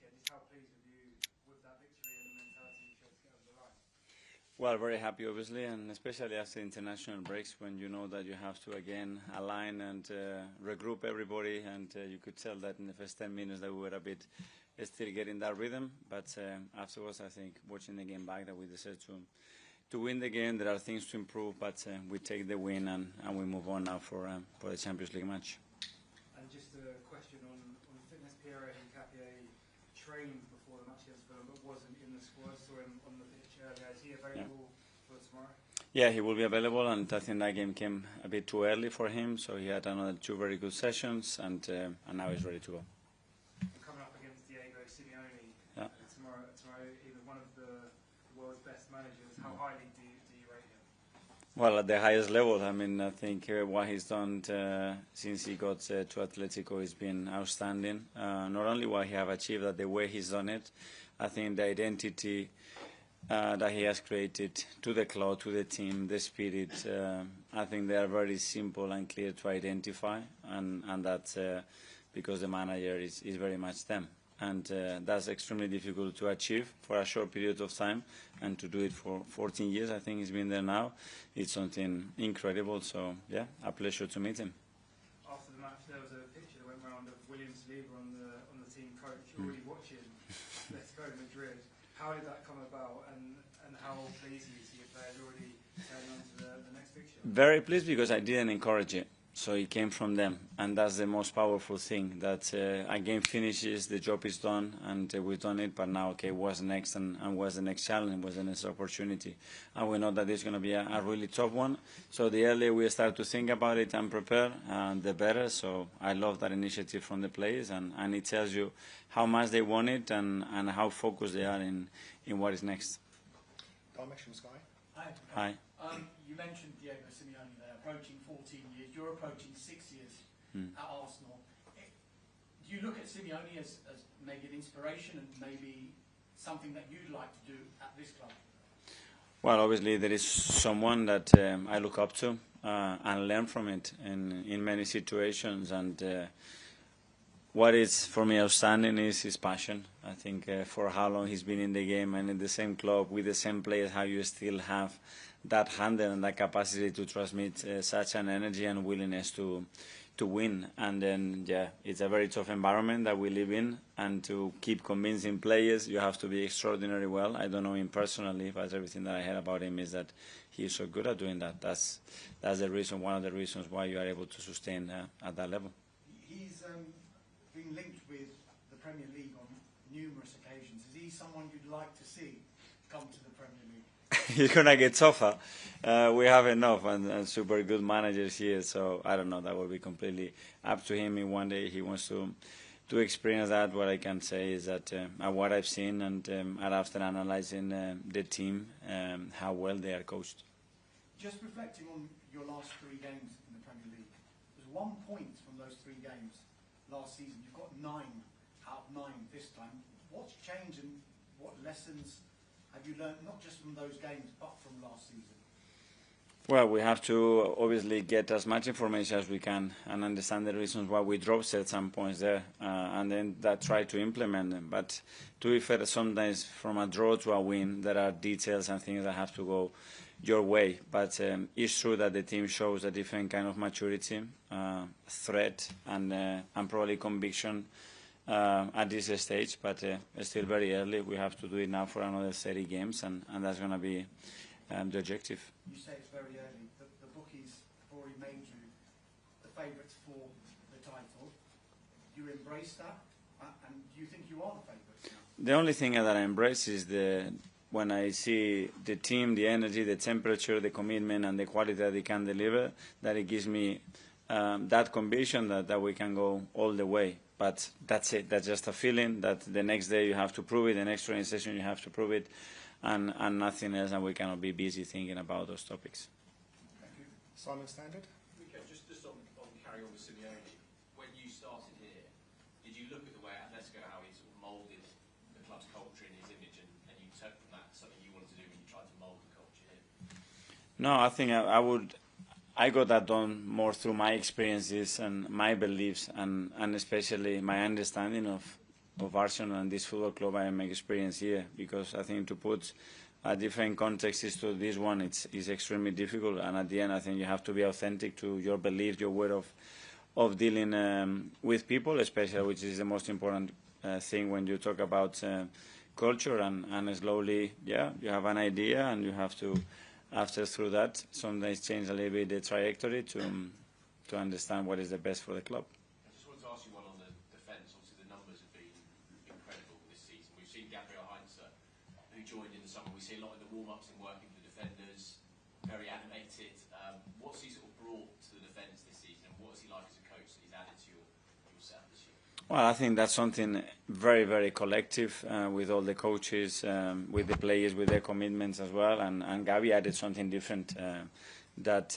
weekend. Just how pleased with you with that victory and the mentality you showed to get over the line? Well, very happy, obviously, and especially after international breaks, when you know that you have to again align and regroup everybody, and you could tell that in the first 10 minutes that we were a bit still getting that rhythm. But afterwards, I think watching the game back, that we deserve to win the game. There are things to improve, but we take the win and we move on now for the Champions League match. And just a question on fitness. Pierre Hincapié trained before the match against Fulham, but wasn't in the squad. Saw him on the pitch earlier. Is he available for tomorrow? Yeah, he will be available, and I think that game came a bit too early for him, so he had another 2 very good sessions, and now he's ready to go. Coming up against Diego Simeone tomorrow, even one of the world's best managers. How highly do you rate him? Well, at the highest level. I mean, I think what he's done since he got to Atletico has been outstanding. Not only what he have achieved, but the way he's done it. I think the identity that he has created to the club, to the team, the spirit, I think they are very simple and clear to identify, and that's because the manager is very much them. And that's extremely difficult to achieve for a short period of time, and to do it for 14 years, I think he's been there now. It's something incredible, so yeah, a pleasure to meet him. After the match, there was a picture that went around of William Saliba on the team coach, already watching Atletico Madrid. How did that come about, and how pleased are you to see your players already turning on to the next fixture? Very pleased, because I didn't encourage it. So it came from them, and that's the most powerful thing, that a game finishes, the job is done, and we've done it, but now, okay, what's next, and what's the next challenge, what's the next opportunity? And we know that it's going to be a really tough one, so the earlier we start to think about it and prepare, the better. So I love that initiative from the players, and it tells you how much they want it, and how focused they are in what is next. Dominic from Sky. Hi. You mentioned Diego Simeone there, approaching 14 years. You're approaching 6 years at Arsenal. Do you look at Simeone as maybe an inspiration and maybe something that you'd like to do at this club? Well, obviously there is someone that I look up to and learn from it in many situations, and what is for me outstanding is his passion. I think for how long he's been in the game and in the same club with the same players, how you still have that handle and that capacity to transmit such an energy and willingness to win. And then, yeah, it's a very tough environment that we live in, and to keep convincing players, you have to be extraordinarily well. I don't know him personally, but everything that I heard about him is that he's so good at doing that. That's the reason, one of the reasons why you are able to sustain at that level. He's been linked with the Premier League on numerous occasions. Is he someone you'd like to see come to the Premier League? He's going to get tougher. We have enough and super good managers here, so I don't know. That will be completely up to him. If one day he wants to experience that, what I can say is that what I've seen, and after analyzing the team, how well they are coached. Just reflecting on your last 3 games in the Premier League, there's 1 point from those 3 games last season. You've got 9 out of 9 this time. What's changed, and what lessons have you learned, not just from those games, but from last season? Well, we have to obviously get as much information as we can and understand the reasons why we dropped at some points there, and then try to implement them. But to be fair, sometimes from a draw to a win, there are details and things that have to go your way. But it's true that the team shows a different kind of maturity, threat, and probably conviction at this stage, but it's still very early. We have to do it now for another 30 games, and that's going to be the objective. You say it's very early. The bookies have already made you the favourites for the title. Do you embrace that, and do you think you are the favourites now? The only thing that I embrace is when I see the team, the energy, the temperature, the commitment, and the quality that they can deliver, that it gives me that conviction that we can go all the way. But that's it. That's just a feeling that the next day you have to prove it, the next training session you have to prove it, and nothing else, and we cannot be busy thinking about those topics. Thank you. Simon Standard. Mikel, just on carrying on with Simeone, when you started here, did you look at the way Atletico, how he sort of moulded the club's culture and his image, and you took from that something you wanted to do when you tried to mould the culture here? No, I think I got that done more through my experiences and my beliefs, and especially my understanding of of Arsenal and this football club I am experiencing here, because I think to put a different context to this one, it's extremely difficult, and at the end I think you have to be authentic to your belief, your way of dealing with people, especially, which is the most important thing when you talk about culture, and slowly, yeah, you have an idea and you have to, after through that, sometimes change a little bit the trajectory to understand what is the best for the club. I just wanted to ask you one on the defence. Obviously, the numbers have been incredible this season. We've seen Gabriel Heinze, who joined in the summer. We see a lot in the warm-ups and working with the defenders, very animated. What's he sort of brought to the defence this season, and what is he like as a coach that he's added to your setup this year? Well, I think that's something very, very collective with all the coaches, with the players, with their commitments as well. And Gavi added something different, that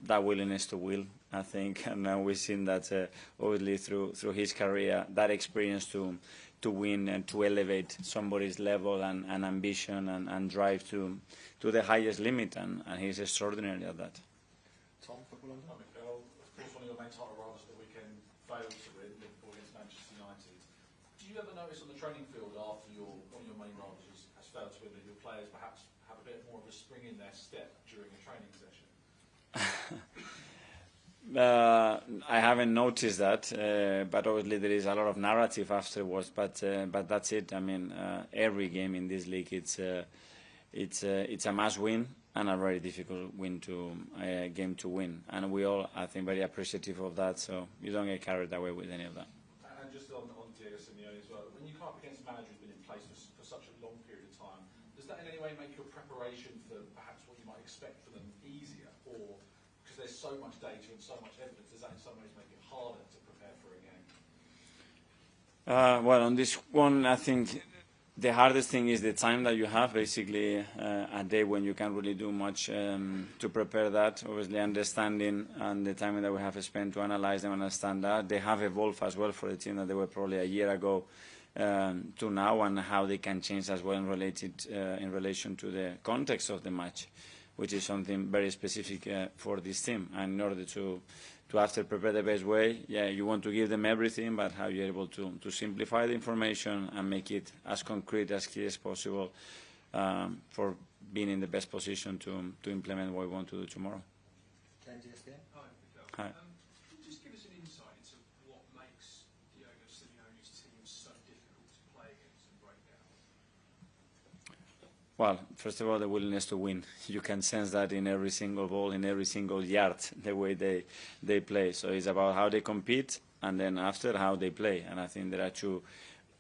willingness to will, I think. And now we've seen that obviously through his career, that experience to win and to elevate somebody's level and ambition and drive to the highest limit. And he's extraordinary at that. Tom, Football London. Mikel, of course, one of your main title rivals at the weekend failed to win, Liverpool against Manchester United. Do you ever notice on the training field after one of your main rivals has failed to win that your players perhaps have a bit more of a spring in their step during a training session? I haven't noticed that, but obviously there is a lot of narrative afterwards. But that's it. I mean, every game in this league, it's a must-win and a very difficult game to win. And we all, I think, very appreciative of that. So you don't get carried away with any of that. And just on Diego Simeone as well, when you come up against a manager who's been in place for such a long period of time, does that in any way make your preparation for perhaps what you might expect for them easier, or because there's so much data and so much evidence, does that in some ways make it harder to prepare for a game? Well, on this one, I think the hardest thing is the time that you have, basically a day when you can't really do much to prepare that. Obviously, understanding and the time that we have spent to analyze them and understand that. They have evolved as well for the team that they were probably a year ago to now, and how they can change as well in relation to the context of the match, which is something very specific for this team. And in order to after prepare the best way, yeah, you want to give them everything, but how you're able to simplify the information and make it as concrete, as clear as possible, for being in the best position to implement what we want to do tomorrow. Ken, GSPN. Hi, Mikel. Hi. Can you just give us an insight into what makes Diego Simeone's team so difficult to play against and break down? Well, first of all, the willingness to win. You can sense that in every single ball, in every single yard, the way they play. So it's about how they compete, and then after how they play. And I think there are two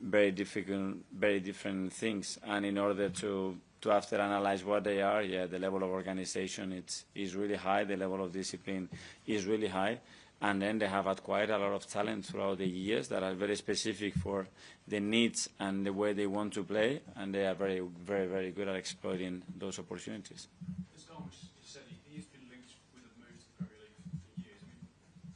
very different things. And in order to after analyze what they are, yeah, the level of organization is really high. The level of discipline is really high. And then they have acquired a lot of talent throughout the years that are very specific for the needs and the way they want to play, and they are very, very, very good at exploiting those opportunities. As Darmish said, he has been linked with a move to the Premier League for years. I mean,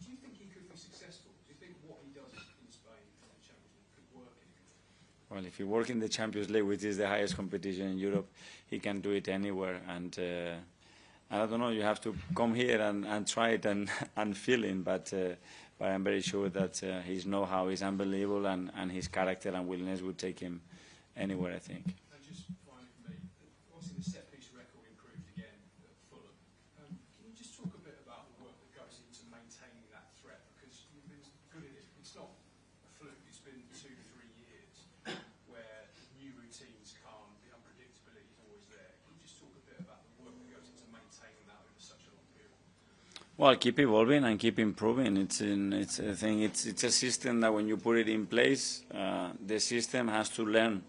do you think he could be successful? Do you think what he does in Spain in the Champions League could work in England? Well, if he works in the Champions League, which is the highest competition in Europe, he can do it anywhere. And I don't know, you have to come here and try it and feel it, but I'm very sure that his know-how is unbelievable, and his character and willingness would take him anywhere, I think. And just finally for me, obviously the set-piece record improved again at Fulham. Can you just talk a bit about the work that goes into maintaining that threat? Because you've been good at it. It's not a fluke. It's been 2 to 3 years where new routines come, the unpredictability is always there. Can you just talk a bit about the work that goes into maintaining that over such a long period? Well, keep evolving and keep improving. It's a system that when you put it in place, the system has to learn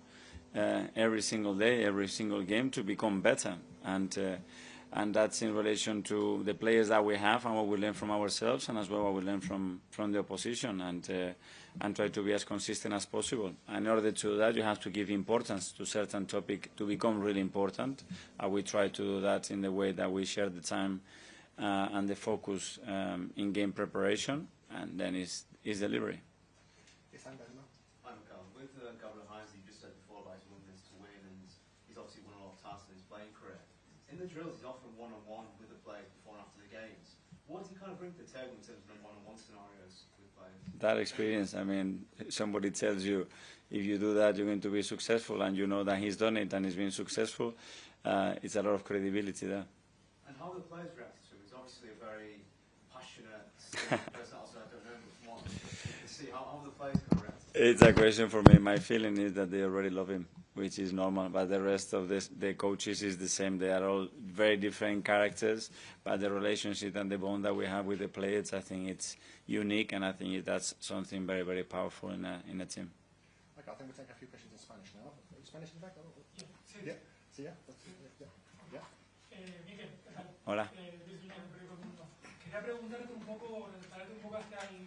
every single day, every single game to become better. And that's in relation to the players that we have and what we learn from ourselves, and as well what we learn from the opposition, and try to be as consistent as possible. And in order to do that, you have to give importance to certain topic to become really important. We try to do that in the way that we share the time and the focus in game preparation, and then is delivery. Yes, and Belma. Hi, Mikel. With Gabriel Heinze, you just said before about his willingness to win, and he's obviously won a lot of tasks in his playing career. In the drills, he's often one-on-one with the players before and after the games. What does he kind of bring to the table in terms of the one-on-one scenarios with players? That experience, I mean, somebody tells you if you do that, you're going to be successful, and you know that he's done it and he's been successful. It's a lot of credibility there. And how the players react to him? He's obviously a very passionate person. Also, I don't know much more. To see how the players can react. It's a question for me. My feeling is that they already love him, which is normal. But the rest of the coaches is the same. They are all very different characters. But the relationship and the bond that we have with the players, I think it's unique, and I think that's something very, very powerful in a team. Okay, I think we'll take a few questions in Spanish now. Spanish in fact? Sí. Yeah. Sí, yeah. Yeah. Mikel, ¿qué tal? Hola. Desde el periódico El Mundo. Quería preguntarte un poco, traerte un poco hacia el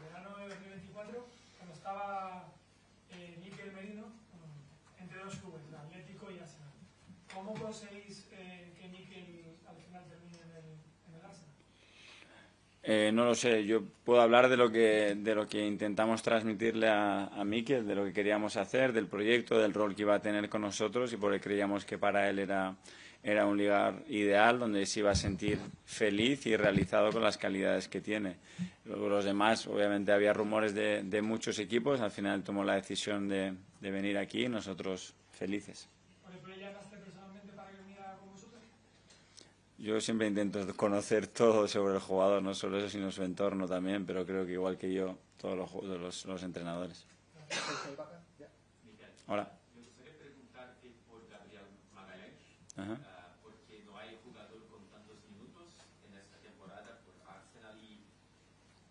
verano de 2024, cuando estaba Mikel Merino entre dos clubes, el Atlético y Arsenal. ¿Cómo conseguís que Mikel al final termine en el Arsenal? No lo sé, yo puedo hablar de lo que intentamos transmitirle a Mikel, de lo que queríamos hacer, del proyecto, del rol que iba a tener con nosotros, y porque creíamos que para él era un lugar ideal donde se iba a sentir feliz y realizado con las calidades que tiene. Luego los demás, obviamente había rumores de muchos equipos, al final tomó la decisión de venir aquí y nosotros felices. ¿Por eso le llamaste personalmente para que viniera con vosotros? Yo siempre intento conocer todo sobre el jugador, no solo eso, sino su entorno también, pero creo que igual que yo, todos los entrenadores. Mikel, Hola. me gustaría preguntarte por Gabriel Magallanes, Ajá. porque no hay jugador con tantos minutos en esta temporada por Arsenal y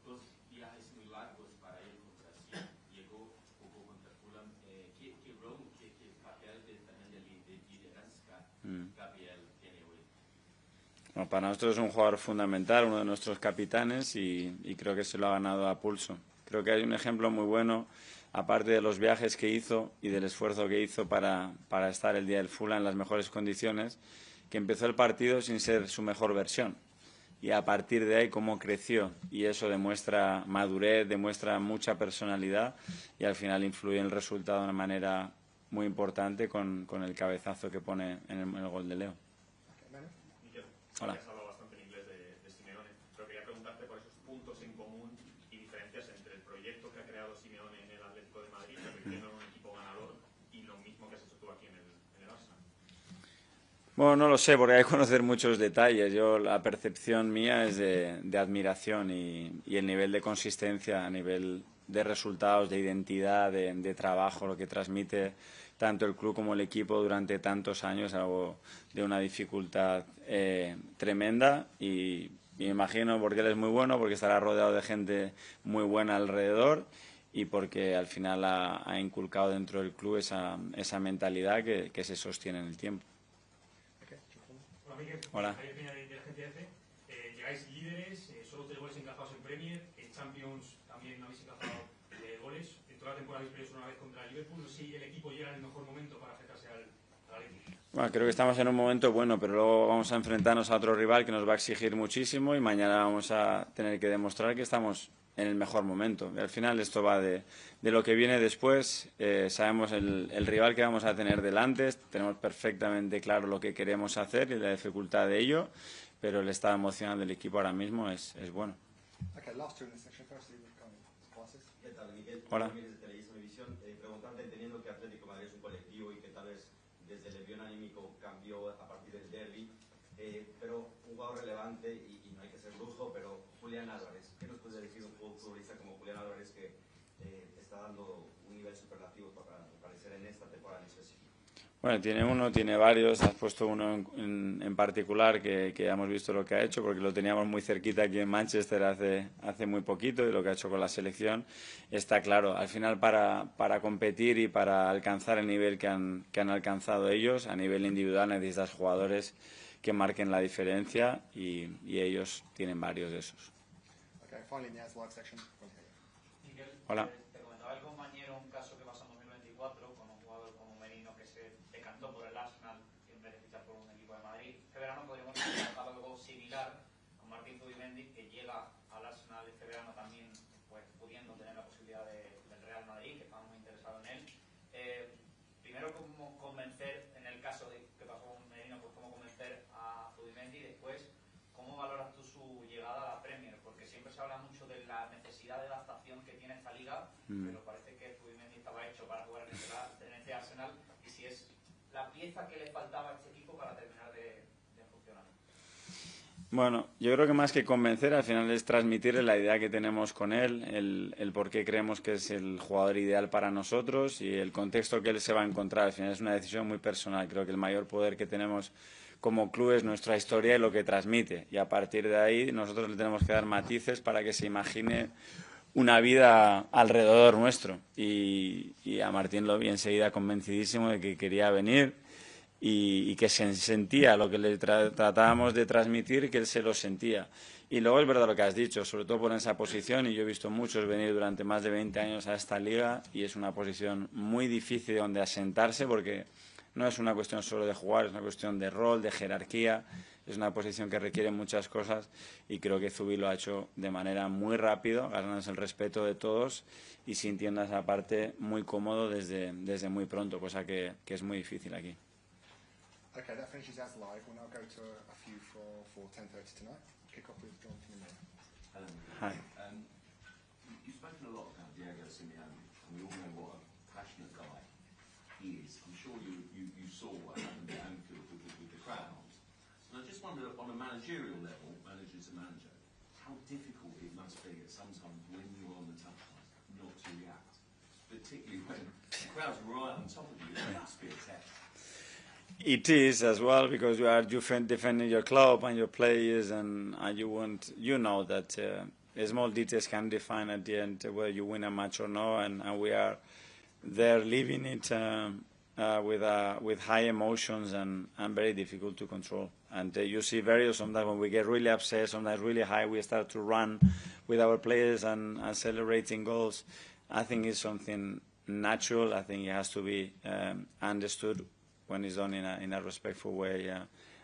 dos viajes muy largos para él contra Brasil. Llegó, jugó contra Fulham. ¿Qué rol, qué papel también de liderazgo Gabriel tiene hoy? Bueno, para nosotros es un jugador fundamental, uno de nuestros capitanes, y creo que se lo ha ganado a pulso. Creo que hay un ejemplo muy bueno, aparte de los viajes que hizo y del esfuerzo que hizo para estar el día del Fulham en las mejores condiciones, que empezó el partido sin ser su mejor versión. Y a partir de ahí cómo creció, y eso demuestra madurez, demuestra mucha personalidad, y al final influye en el resultado de una manera muy importante con el cabezazo que pone en el gol de Leo. Mikel, Hola. has hablado bastante en inglés de Simeone, pero quería preguntarte por esos puntos en común y diferencias entre el proyecto que ha creado Simeone en el Atlético de Madrid, convirtiendo en un equipo ganador, y lo mismo que has hecho tú aquí en el Arsenal. Bueno, no lo sé, porque hay que conocer muchos detalles. La percepción mía es de admiración y el nivel de consistencia a nivel de resultados, de identidad, de trabajo, lo que transmite tanto el club como el equipo durante tantos años, algo de una dificultad tremenda, y me imagino porque él es muy bueno, porque estará rodeado de gente muy buena alrededor, y porque al final ha inculcado dentro del club esa mentalidad que se sostiene en el tiempo. Hola, Mikel. Hola. Javier Peña de Agencia F. Llegáis líderes, solo 3 goles encajados en Premier, en Champions también habéis encajado goles. En toda la temporada habéis perdido una vez contra el Liverpool. No sé si el equipo llega en el mejor momento para acercarse al Atlético. Bueno, creo que estamos en un momento bueno, pero luego vamos a enfrentarnos a otro rival que nos va a exigir muchísimo, y mañana vamos a tener que demostrar que estamos en el mejor momento. Y al final esto va de lo que viene después. Sabemos el rival que vamos a tener delante, tenemos perfectamente claro lo que queremos hacer y la dificultad de ello, pero el estado emocional del equipo ahora mismo es bueno. Okay, last two in this section. Firstly, we've got classes. ¿Qué tal, Mikel? Hola. Desde Televisión, preguntarte, entendiendo que Atlético Madrid es un colectivo y que tal vez desde el envío anímico cambió a partir del derbi, pero un jugador relevante, y no hay que ser brujo, pero Julián Álvarez. ¿Qué nos puede decir un futbolista como Julián Álvarez que está dando un nivel superlativo para aparecer en esta temporada en específico? Bueno, tiene varios, has puesto uno en particular que ya hemos visto lo que ha hecho, porque lo teníamos muy cerquita aquí en Manchester hace muy poquito, y lo que ha hecho con la selección está claro. Al final, para competir y para alcanzar el nivel que han alcanzado ellos, a nivel individual necesitas jugadores que marquen la diferencia, y ellos tienen varios de esos. Okay, finally in the live section. Mikel, Hola. te comentaba el compañero un caso que pasó en 2024 con un jugador como Merino que se decantó por el Arsenal en vez de fichar por un equipo de Madrid. Este verano podríamos tener algo similar con Martín Zubimendi, que llega al Arsenal este verano también, pues pudiendo tener la posibilidad del Real Madrid, que estamos muy interesados en él. Primero, cómo convencer, en el caso de que pasó con Merino, pues cómo convencer a Zubimendi, y después, ¿cómo valoras tú su llegada a la Premier? Porque siempre se habla mucho del la necesidad de adaptación que tiene esta liga, pero parece que Zubimendi estaba hecho para jugar en este Arsenal, y si es la pieza que le faltaba a este equipo para terminar de funcionar. Bueno, yo creo que más que convencer, al final es transmitirle la idea que tenemos con él, el por qué creemos que es el jugador ideal para nosotros y el contexto que él se va a encontrar. Al final es una decisión muy personal. Creo que el mayor poder que tenemos como club es nuestra historia y lo que transmite. Y a partir de ahí nosotros le tenemos que dar matices para que se imagine una vida alrededor nuestro. Y a Martín lo vi enseguida convencidísimo de que quería venir. Y que se sentía lo que le tratábamos de transmitir, que él se lo sentía. Y luego es verdad lo que has dicho, sobre todo por esa posición, y yo he visto muchos venir durante más de 20 años a esta liga, y es una posición muy difícil donde asentarse, porque no es una cuestión solo de jugar, es una cuestión de rol, de jerarquía, es una posición que requiere muchas cosas, y creo que Zubi lo ha hecho de manera muy rápido, ganándose el respeto de todos y sintiendo esa parte muy cómodo desde muy pronto, cosa que es muy difícil aquí. Okay, that finishes as live. We'll now go to a few for 10:30 tonight. Kick off with John from the main. Hello. Hi. You've spoken a lot about Diego Simeone, and we all know what a passionate guy he is. I'm sure you saw what happened at Anfield with the crowds. And I just wonder, on a managerial level, manager to manager, how difficult it must be at sometimes when you're on the touchline not to react, particularly when the crowd's right on top of you. It must be a test. It is as well, because you are defending your club and your players, and you know that small details can define at the end whether you win a match or no, and we are there living it with high emotions and very difficult to control. And you see sometimes when we get really upset, sometimes really high, we start to run with our players and celebrating goals. I think it's something natural. I think it has to be understood when it's done in a respectful way,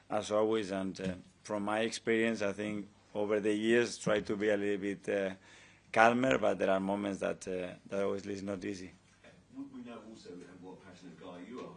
as always. And from my experience, I think over the years, try to be a little bit calmer, but there are moments that obviously is not easy. We know also what a passionate guy you are.